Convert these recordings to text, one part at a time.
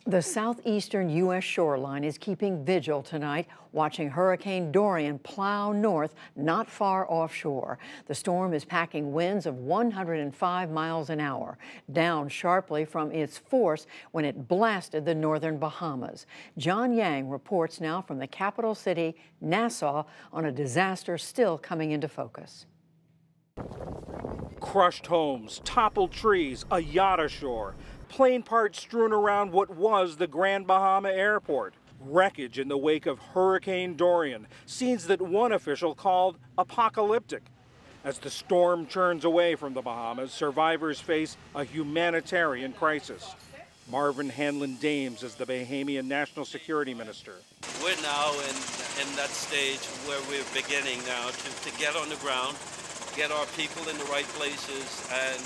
The southeastern U.S. shoreline is keeping vigil tonight, watching Hurricane Dorian plow north not far offshore. The storm is packing winds of 105 miles an hour, down sharply from its force when it blasted the northern Bahamas. John Yang reports now from the capital city, Nassau, on a disaster still coming into focus. Crushed homes, toppled trees, a yacht ashore. Plane parts strewn around what was the Grand Bahama Airport. Wreckage in the wake of Hurricane Dorian, scenes that one official called apocalyptic. As the storm churns away from the Bahamas, survivors face a humanitarian crisis. Marvin Hanlon Dames is the Bahamian National Security Minister. We're now in that stage where we're beginning now to get on the ground, get our people in the right places, and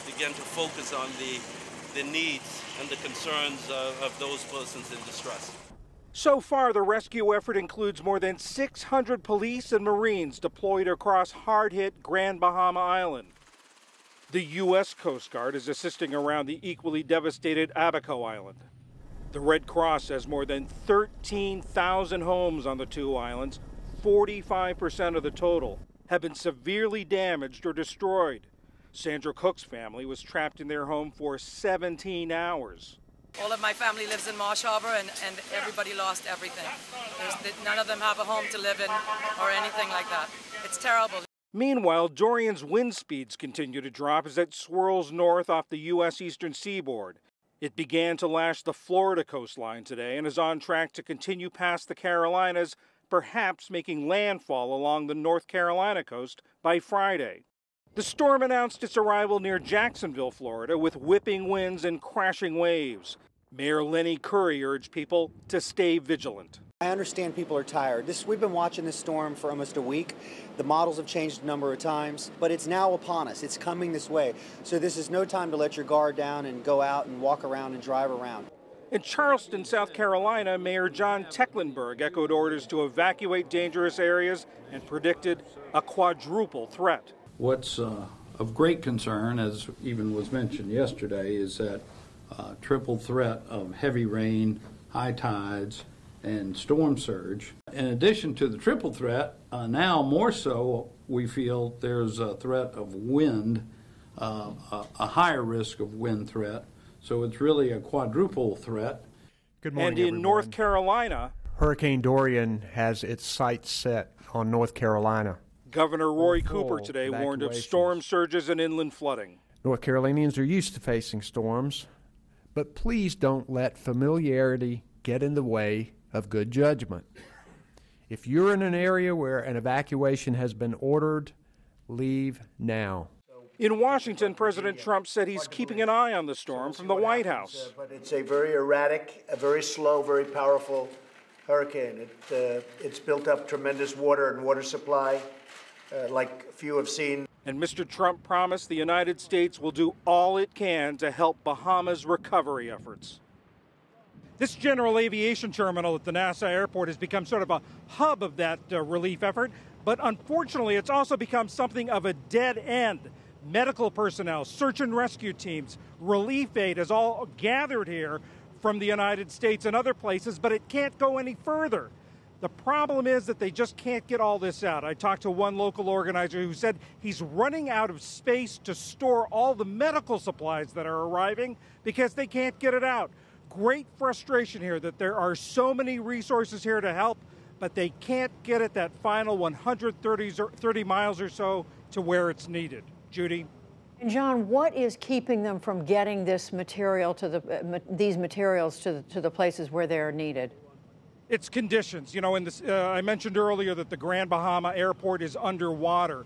begin to focus on the needs and the concerns of those persons in distress. So far, the rescue effort includes more than 600 police and Marines deployed across hard-hit Grand Bahama Island. The U.S. Coast Guard is assisting around the equally devastated Abaco Island. The Red Cross says more than 13,000 homes on the two islands, 45% of the total, have been severely damaged or destroyed. Sandra Cook's family was trapped in their home for 17 hours. All of my family lives in Marsh Harbor, and everybody lost everything. None of them have a home to live in or anything like that. It's terrible. Meanwhile, Dorian's wind speeds continue to drop as it swirls north off the U.S. eastern seaboard. It began to lash the Florida coastline today and is on track to continue past the Carolinas, perhaps making landfall along the North Carolina coast by Friday. The storm announced its arrival near Jacksonville, Florida, with whipping winds and crashing waves. Mayor Lenny Curry urged people to stay vigilant. I understand people are tired. We've been watching this storm for almost a week. The models have changed a number of times, but it's now upon us. It's coming this way. So this is no time to let your guard down and go out and walk around and drive around. In Charleston, South Carolina, Mayor John Tecklenburg echoed orders to evacuate dangerous areas and predicted a quadruple threat. What's of great concern, as even was mentioned yesterday, is that triple threat of heavy rain, high tides, and storm surge. In addition to the triple threat, now more so we feel there's a threat of wind, a higher risk of wind threat. So it's really a quadruple threat. Good morning, and in everyone. North Carolina, Hurricane Dorian has its sights set on North Carolina. Governor Roy Cooper today warned of storm surges and inland flooding. North Carolinians are used to facing storms, but please don't let familiarity get in the way of good judgment. If you're in an area where an evacuation has been ordered, leave now. In Washington, President Trump said he's keeping an eye on the storm from the White House. But it's a very erratic, a very slow, very powerful hurricane. It's built up tremendous water and water supply, like few have seen. And Mr. Trump promised the United States will do all it can to help Bahamas' recovery efforts. This general aviation terminal at the Nassau Airport has become sort of a hub of that relief effort, but unfortunately it's also become something of a dead end. Medical personnel, search and rescue teams, relief aid has all gathered here from the United States and other places, but it can't go any further. The problem is that they just can't get all this out. I talked to one local organizer who said he's running out of space to store all the medical supplies that are arriving because they can't get it out. Great frustration here that there are so many resources here to help, but they can't get it that final 130 miles or so to where it's needed. Judy? And John, what is keeping them from getting this material to these materials to the places where they are needed? It's conditions. You know, I mentioned earlier that the Grand Bahama Airport is underwater.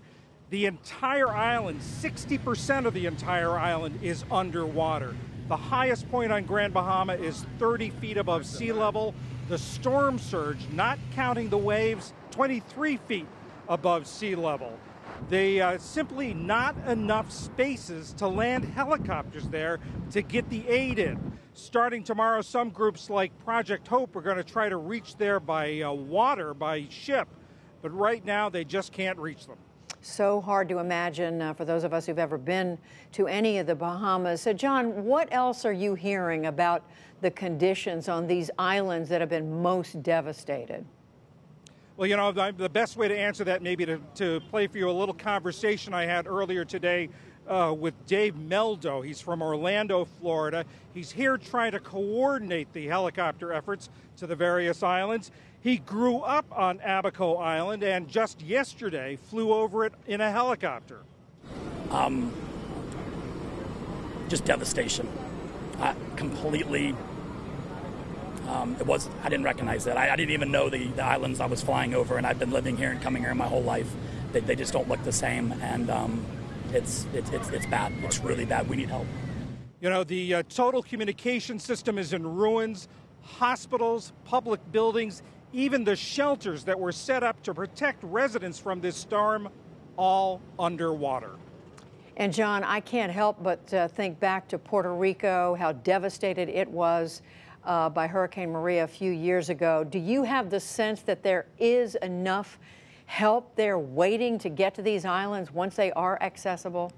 The entire island, 60% of the entire island is underwater. The highest point on Grand Bahama is 30 feet above sea level. The storm surge, not counting the waves, 23 feet above sea level. They simply not enough spaces to land helicopters there to get the aid in. Starting tomorrow, some groups like Project Hope are going to try to reach there by water, by ship. But right now, they just can't reach them. So hard to imagine for those of us who've ever been to any of the Bahamas. So, John, what else are you hearing about the conditions on these islands that have been most devastated? Well, you know, the best way to answer that may be to play for you a little conversation I had earlier today with Dave Meldo. He's from Orlando, Florida. He's here trying to coordinate the helicopter efforts to the various islands. He grew up on Abaco Island and just yesterday flew over it in a helicopter. Just devastation. Completely. I didn't recognize that. I didn't even know the islands I was flying over, and I've been living here and coming here my whole life. They just don't look the same, and it's bad. It's really bad. We need help. You know, the total communication system is in ruins. Hospitals, public buildings, even the shelters that were set up to protect residents from this storm, all underwater. And John, I can't help but think back to Puerto Rico, how devastated it was by Hurricane Maria a few years ago. Do you have the sense that there is enough help there waiting to get to these islands once they are accessible?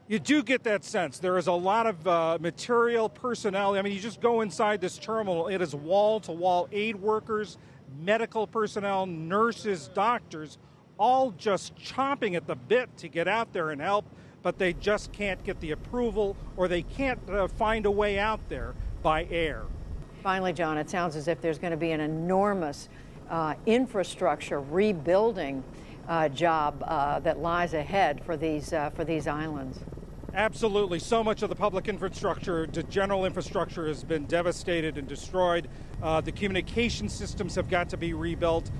You do get that sense. There is a lot of material, personnel. I mean, you just go inside this terminal. It is wall-to-wall aid workers, medical personnel, nurses, doctors, all just chomping at the bit to get out there and help, but they just can't get the approval, or they can't find a way out there by air. Finally, John, it sounds as if there's going to be an enormous infrastructure rebuilding job that lies ahead for these islands. Absolutely. So much of the public infrastructure, the general infrastructure, has been devastated and destroyed. The communication systems have got to be rebuilt.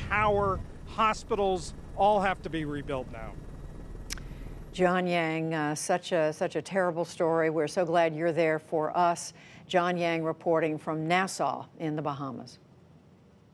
Power, hospitals, all have to be rebuilt now. John Yang, such a terrible story. We're so glad you're there for us. John Yang reporting from Nassau in the Bahamas.